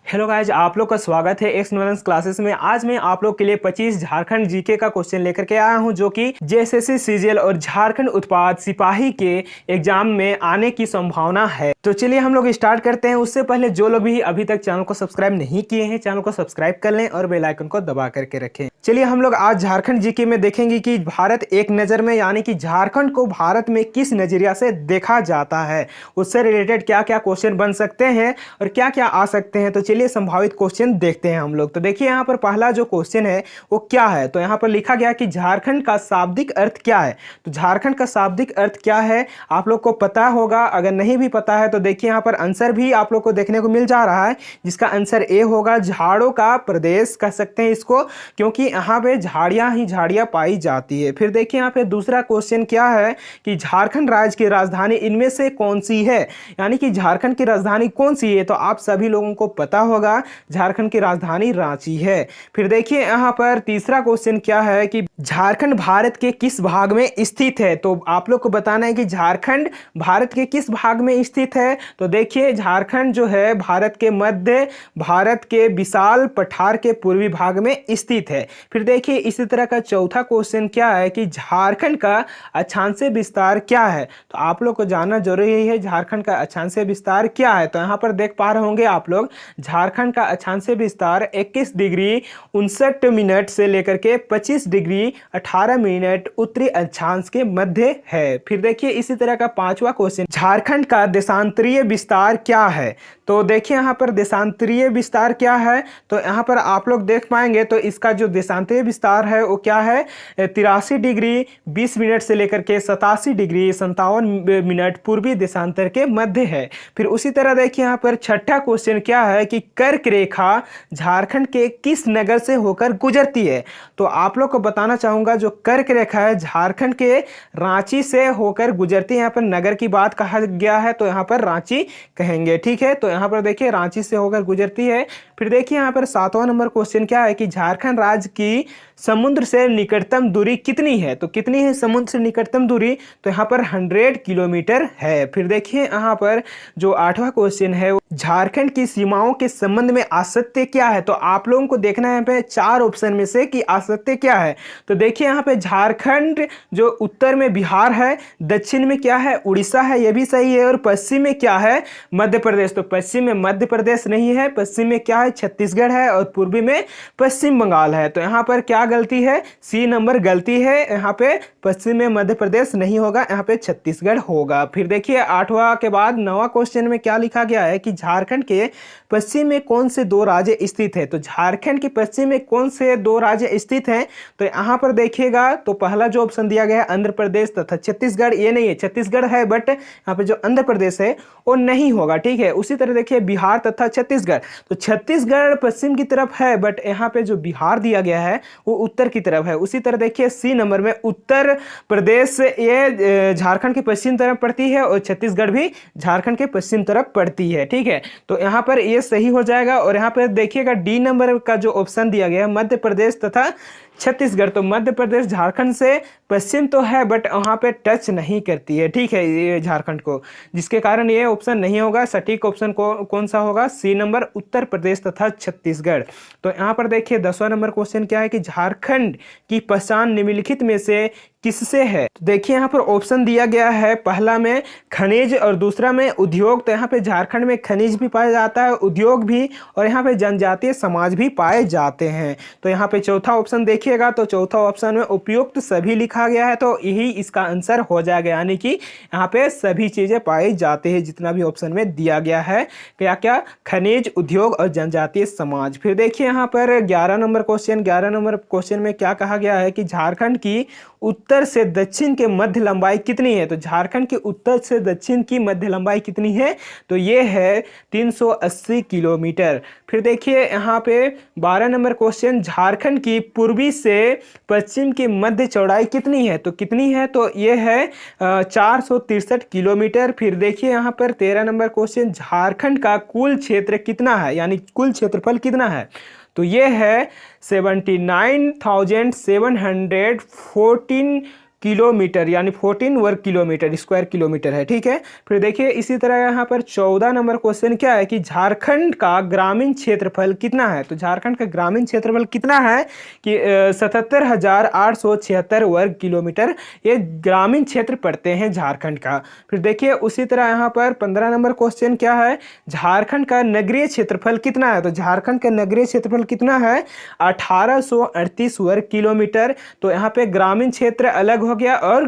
Hello guys, आप लोग का स्वागत है एक्स नॉलेज क्लासेस में। आज मैं आप लोग के लिए 25 झारखंड जीके का क्वेश्चन लेकर के आया हूं, जो कि जेएसएससी सीजीएल और झारखंड उत्पाद सिपाही के एग्जाम में आने की संभावना है। तो चलिए हम लोग स्टार्ट करते हैं। उससे पहले जो लोग भी अभी तक चैनल को सब्सक्राइब नहीं किए हैं, चैनल को सब्सक्राइब कर लें और बेल आइकन को दबा करके रखें। चलिए हम लोग आज झारखंड जीके में देखेंगे कि भारत एक नज़र में, यानी कि झारखंड को भारत में किस नजरिया से देखा जाता है, उससे रिलेटेड क्या क्या क्वेश्चन बन सकते हैं और क्या क्या आ सकते हैं। तो चलिए संभावित क्वेश्चन देखते हैं हम लोग। तो देखिए यहाँ पर पहला जो क्वेश्चन है वो क्या है, तो यहाँ पर लिखा गया कि झारखंड का शाब्दिक अर्थ क्या है। तो झारखंड का शाब्दिक अर्थ क्या है आप लोग को पता होगा। अगर नहीं भी पता है तो देखिए यहाँ पर आंसर भी आप लोग को देखने को मिल जा रहा है, जिसका आंसर ए होगा। झाड़ों का प्रदेश कह सकते हैं इसको, क्योंकि यहाँ पे झाड़ियाँ ही झाड़ियाँ पाई जाती है। फिर देखिए यहाँ पे दूसरा क्वेश्चन क्या है कि झारखंड राज्य की राजधानी इनमें से कौन सी है, यानी कि झारखंड की राजधानी कौन सी है। तो आप सभी लोगों को पता होगा झारखंड की राजधानी रांची है। फिर देखिए यहाँ पर तीसरा क्वेश्चन क्या है कि झारखंड भारत के किस भाग में स्थित है। तो आप लोग को बताना है कि झारखंड भारत के किस भाग में स्थित है। तो देखिए झारखंड जो है भारत के मध्य भारत के विशाल पठार के पूर्वी भाग में स्थित है। फिर देखिए इसी तरह का चौथा क्वेश्चन क्या है कि झारखंड का अक्षांशीय विस्तार क्या है। तो आप लोग को जानना जरूरी है झारखंड का अक्षांशीय विस्तार क्या है। तो यहाँ पर देख पा रहे होंगे आप लोग, झारखंड का अक्षांशीय विस्तार 21 डिग्री 59 मिनट से लेकर के 25 डिग्री 18 मिनट उत्तरी अक्षांश के मध्य है। फिर देखिए इसी तरह का पांचवा क्वेश्चन, झारखंड का देशांतरीय विस्तार क्या है। तो देखिए यहाँ पर देशांतरीय विस्तार क्या है, तो यहाँ पर आप लोग देख पाएंगे तो इसका जो देशांतरीय विस्तार है वो क्या है, 83 डिग्री 20 मिनट से लेकर के 87 डिग्री 57 मिनट पूर्वी देशांतर के मध्य है। फिर उसी तरह देखिए यहाँ पर छठा क्वेश्चन क्या है कि कर्क रेखा झारखंड के किस नगर से होकर गुजरती है। तो आप लोग को बताना चाहूंगा जो कर्क रेखा है झारखंड के रांची से होकर गुजरती है। यहाँ पर नगर की बात कहा गया है तो यहाँ पर रांची कहेंगे, ठीक है। तो यहाँ पर देखिए रांची से होकर गुजरती है। फिर देखिए यहाँ पर 7वां नंबर क्वेश्चन क्या है कि झारखंड राज्य की समुद्र से निकटतम दूरी कितनी है। तो कितनी है समुद्र से निकटतम दूरी, तो यहाँ पर 100 किलोमीटर है। फिर देखिए यहाँ पर जो 8वां क्वेश्चन है, झारखंड की सीमाओं के संबंध में असत्य क्या है। तो आप लोगों को देखना है यहाँ पे 4 ऑप्शन में से कि असत्य क्या है। तो देखिए यहाँ पे झारखंड जो उत्तर में बिहार है, दक्षिण में क्या है उड़ीसा है, ये भी सही है, और पश्चिम में क्या है मध्य प्रदेश। तो पश्चिम में मध्य प्रदेश नहीं है, पश्चिम में क्या है छत्तीसगढ़ है, और पूर्वी में पश्चिम बंगाल है। तो यहाँ पर क्या गलती है, सी नंबर गलती है। यहाँ पे पश्चिम में मध्य प्रदेश नहीं होगा, यहाँ पे छत्तीसगढ़ होगा। फिर देखिए 8वां के बाद 9वां क्वेश्चन में क्या लिखा गया है कि झारखंड के पश्चिम में कौन से 2 राज्य स्थित है। तो झारखंड के पश्चिम में कौन से 2 राज्य स्थित हैं, तो यहाँ पर देखिएगा तो पहला जो ऑप्शन दिया गया है आंध्र प्रदेश तथा छत्तीसगढ़, ये नहीं है, छत्तीसगढ़ है बट यहाँ पे जो आंध्र प्रदेश है वो नहीं होगा, ठीक है। उसी तरह देखिए बिहार तथा छत्तीसगढ़, तो छत्तीसगढ़ पश्चिम की तरफ है बट यहाँ पे जो बिहार दिया गया है वो उत्तर की तरफ है। उसी तरह देखिए सी नंबर में उत्तर प्रदेश ये झारखंड के पश्चिम तरफ पड़ती है और छत्तीसगढ़ भी झारखंड के पश्चिम तरफ पड़ती है, ठीक है। तो यहाँ पर ये सही हो जाएगा। और यहाँ पर देखिएगा डी नंबर का जो ऑप्शन दिया गया है मध्य प्रदेश तथा छत्तीसगढ़, तो मध्य प्रदेश झारखंड से पश्चिम तो है बट वहाँ पे टच नहीं करती है, ठीक है, ये झारखंड को, जिसके कारण ये ऑप्शन नहीं होगा। सटीक ऑप्शन कौन सा होगा, सी नंबर उत्तर प्रदेश तथा छत्तीसगढ़। तो यहाँ पर देखिए 10वां नंबर क्वेश्चन क्या है कि झारखंड की पहचान निम्नलिखित में से किससे है। तो देखिए यहाँ पर ऑप्शन दिया गया है, पहला में खनिज और दूसरा में उद्योग। तो यहाँ पे झारखंड में खनिज भी पाया जाता है, उद्योग भी, और यहाँ पे जनजातीय समाज भी पाए जाते हैं। तो यहाँ पे चौथा ऑप्शन देखिएगा तो चौथा ऑप्शन में उपयुक्त सभी लिखा गया है, तो यही इसका आंसर हो जाएगा, यानी कि यहाँ पे सभी चीजें पाई जाते हैं जितना भी ऑप्शन में दिया गया है। क्या क्या, खनिज, उद्योग और जनजातीय समाज। फिर देखिए यहाँ पर 11 नंबर क्वेश्चन में क्या कहा गया है कि झारखंड की उत्तर से दक्षिण के मध्य लंबाई कितनी है। तो झारखंड के उत्तर से दक्षिण की मध्य लंबाई कितनी है, तो ये है 380 किलोमीटर। फिर देखिए यहाँ पे 12 नंबर क्वेश्चन, झारखंड की पूर्वी से पश्चिम की मध्य चौड़ाई कितनी है। तो कितनी है, तो ये है 463 किलोमीटर। फिर देखिए यहाँ पर 13 नंबर क्वेश्चन, झारखंड का कुल क्षेत्र कितना है, यानी कुल क्षेत्रफल कितना है। तो ये है 79,714 किलोमीटर यानी 14 वर्ग किलोमीटर स्क्वायर किलोमीटर है। ठीक है, फिर देखिए इसी तरह यहाँ पर 14 नंबर क्वेश्चन क्या है कि झारखंड का ग्रामीण क्षेत्रफल कितना है। तो झारखंड का ग्रामीण क्षेत्रफल कितना है कि 77,876 वर्ग किलोमीटर ये ग्रामीण क्षेत्र पड़ते हैं झारखंड का। फिर देखिए उसी तरह यहाँ पर 15 नंबर क्वेश्चन क्या है, झारखंड का नगरीय क्षेत्रफल कितना है। तो झारखंड का नगरीय क्षेत्रफल कितना है 1838 वर्ग किलोमीटर। तो यहाँ पे ग्रामीण क्षेत्र अलग हो गया और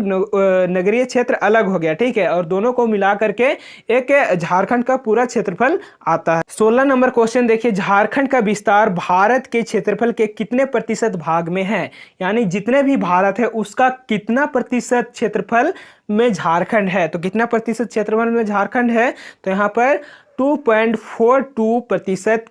नगरीय क्षेत्र अलग हो गया। ठीक है, और दोनों को मिला करके एक झारखंड का पूरा क्षेत्रफल आता है। 16 नंबर क्वेश्चन देखिए, झारखंड का विस्तार भारत के क्षेत्रफल के कितने प्रतिशत भाग में है, यानी जितने भी भारत है उसका कितना प्रतिशत क्षेत्रफल में झारखंड है। तो कितना प्रतिशत क्षेत्रफल में झारखंड है, तो यहाँ पर 2.42%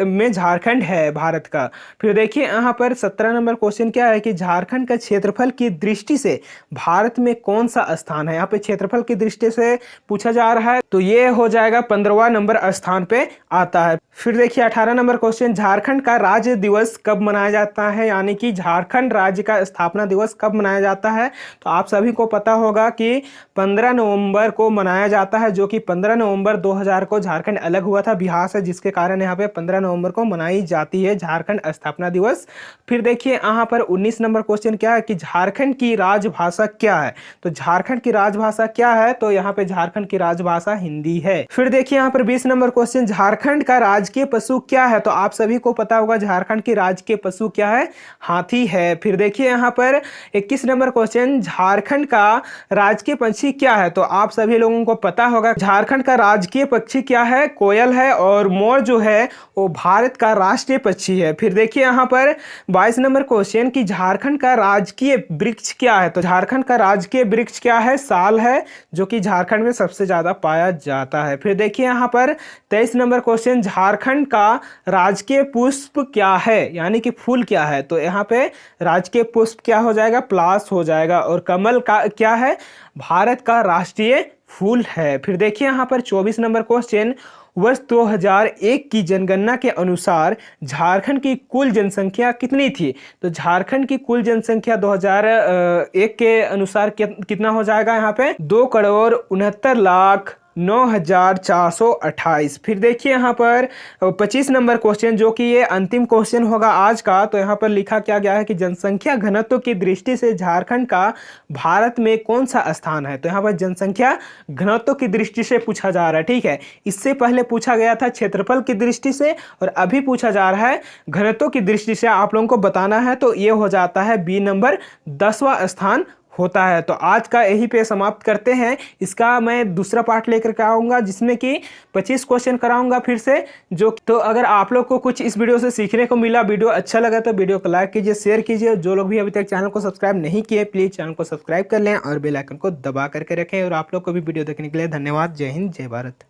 में झारखंड है भारत का। फिर देखिए यहाँ पर 17 नंबर क्वेश्चन क्या है कि झारखंड का क्षेत्रफल की दृष्टि से भारत में कौन सा स्थान है। यहाँ पे क्षेत्रफल की दृष्टि से पूछा जा रहा है, तो ये हो जाएगा 15वां नंबर स्थान पे आता है। फिर देखिए 18 नंबर क्वेश्चन, झारखंड का राज्य दिवस कब मनाया जाता है, यानी कि झारखंड राज्य का स्थापना दिवस कब मनाया जाता है। तो आप सभी को पता होगा कि 15 नवंबर को मनाया जाता है, जो कि 15 नवंबर 2000 को झारखंड अलग हुआ था बिहार से, जिसके कारण यहाँ पे 15 नवंबर को मनाई जाती है झारखंड स्थापना दिवस। फिर देखिए यहाँ पर 19 नंबर क्वेश्चन क्या है कि झारखंड की राजभाषा क्या है। तो झारखंड की राजभाषा क्या है, तो यहाँ पे झारखंड की राजभाषा हिंदी है। फिर देखिए यहाँ पर 20 नंबर क्वेश्चन, झारखंड का राजकीय पशु क्या है। तो आप सभी को पता होगा झारखंड की राजकीय पशु क्या है, हाथी है। फिर देखिए यहाँ पर 21 नंबर क्वेश्चन, झारखंड का राजकीय पक्षी क्या है। तो आप सभी लोगों को पता होगा झारखंड का राजकीय पक्षी क्या है, कोयल है, और मोर जो है वो भारत का राष्ट्रीय पक्षी है। फिर देखिए यहाँ पर 22 नंबर क्वेश्चन कि झारखंड का राजकीय वृक्ष क्या है। तो झारखंड का राजकीय वृक्ष क्या है, साल है, जो कि झारखंड में सबसे ज्यादा पाया जाता है। फिर देखिए यहाँ पर 23 नंबर क्वेश्चन, झारखंड का राजकीय पुष्प क्या है, यानी कि फूल क्या है। तो यहाँ पे राजकीय पुष्प क्या हो जाएगा, पलाश हो जाएगा, और कमल का क्या है, भारत का राष्ट्रीय फूल है। फिर देखिए यहाँ पर 24 नंबर क्वेश्चन, वर्ष 2001 की जनगणना के अनुसार झारखंड की कुल जनसंख्या कितनी थी। तो झारखंड की कुल जनसंख्या 2001 के अनुसार कितना हो जाएगा, यहाँ पे 2,69,09,428। फिर देखिए यहाँ पर 25 नंबर क्वेश्चन, जो कि ये अंतिम क्वेश्चन होगा आज का। तो यहाँ पर लिखा क्या गया है कि जनसंख्या घनत्व की दृष्टि से झारखंड का भारत में कौन सा स्थान है। तो यहाँ पर जनसंख्या घनत्व की दृष्टि से पूछा जा रहा है। ठीक है, इससे पहले पूछा गया था क्षेत्रफल की दृष्टि से, और अभी पूछा जा रहा है घनत्व की दृष्टि से। आप लोगों को बताना है, तो ये हो जाता है बी नंबर 10वां स्थान होता है। तो आज का यही पे समाप्त करते हैं। इसका मैं दूसरा पार्ट लेकर के आऊँगा, जिसमें कि 25 क्वेश्चन कराऊंगा फिर से। तो अगर आप लोग को कुछ इस वीडियो से सीखने को मिला, वीडियो अच्छा लगा, तो वीडियो को लाइक कीजिए, शेयर कीजिए। जो लोग भी अभी तक चैनल को सब्सक्राइब नहीं किए, प्लीज़ चैनल को सब्सक्राइब कर लें और बेल आइकन को दबा करके रखें। और आप लोग को भी वीडियो देखने के लिए धन्यवाद। जय हिंद, जय भारत।